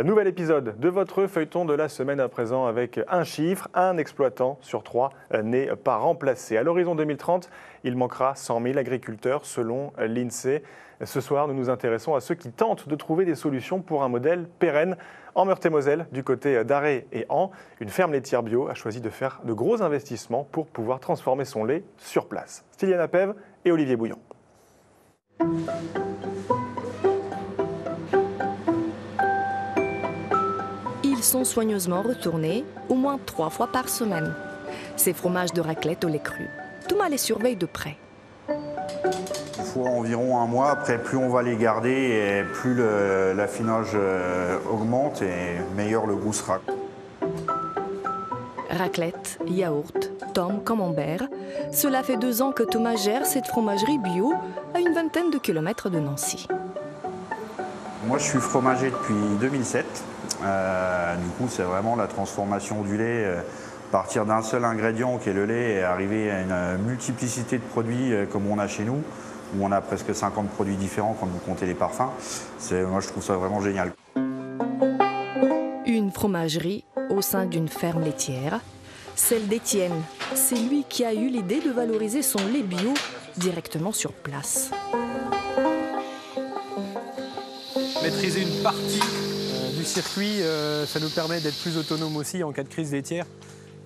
Nouvel épisode de votre feuilleton de la semaine à présent avec un chiffre, un exploitant sur 3 n'est pas remplacé. À l'horizon 2030, il manquera 100 000 agriculteurs selon l'INSEE. Ce soir, nous nous intéressons à ceux qui tentent de trouver des solutions pour un modèle pérenne. En Meurthe-et-Moselle, du côté d'Arrée et An, une ferme laitière bio a choisi de faire de gros investissements pour pouvoir transformer son lait sur place. Styliane Apève et Olivier Bouillon. Ils sont soigneusement retournés au moins 3 fois par semaine. Ces fromages de raclette au lait cru. Thomas les surveille de près. Il faut environ un mois. Après, plus on va les garder, et plus l'affinage augmente et meilleur le goût sera. Raclette, yaourt, tome, camembert. Cela fait 2 ans que Thomas gère cette fromagerie bio à une vingtaine de kilomètres de Nancy. Moi, je suis fromager depuis 2007. Du coup, c'est vraiment la transformation du lait. Partir d'un seul ingrédient qui est le lait et arriver à une multiplicité de produits comme on a chez nous, où on a presque 50 produits différents quand vous comptez les parfums. Moi, je trouve ça vraiment génial. Une fromagerie au sein d'une ferme laitière. Celle d'Étienne. C'est lui qui a eu l'idée de valoriser son lait bio directement sur place. Maîtriser une partie du circuit, ça nous permet d'être plus autonome aussi en cas de crise laitière.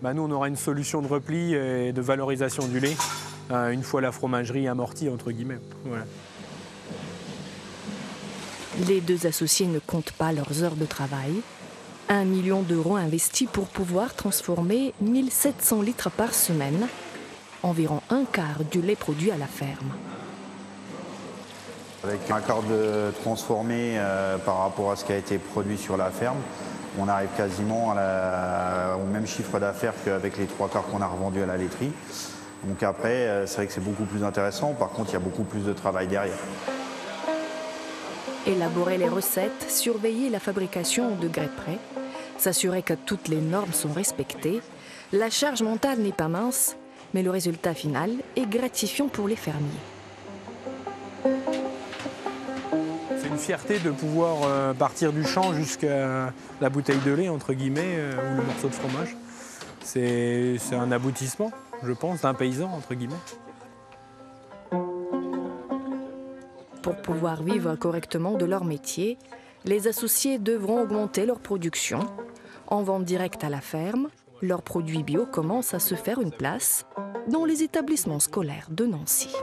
Nous, on aura une solution de repli et de valorisation du lait une fois la fromagerie amortie, entre guillemets. Voilà. Les 2 associés ne comptent pas leurs heures de travail. 1 million d'euros investis pour pouvoir transformer 1700 litres par semaine, environ un quart du lait produit à la ferme. Avec un quart de transformé par rapport à ce qui a été produit sur la ferme, on arrive quasiment au même chiffre d'affaires qu'avec les 3 quarts qu'on a revendus à la laiterie. Donc après, c'est vrai que c'est beaucoup plus intéressant. Par contre, il y a beaucoup plus de travail derrière. Élaborer les recettes, surveiller la fabrication de gré près, s'assurer que toutes les normes sont respectées. La charge mentale n'est pas mince, mais le résultat final est gratifiant pour les fermiers. C'est une fierté de pouvoir partir du champ jusqu'à la bouteille de lait, entre guillemets, ou le morceau de fromage. C'est un aboutissement, je pense, d'un paysan, entre guillemets. Pour pouvoir vivre correctement de leur métier, les associés devront augmenter leur production. En vente directe à la ferme, leurs produits bio commencent à se faire une place dans les établissements scolaires de Nancy.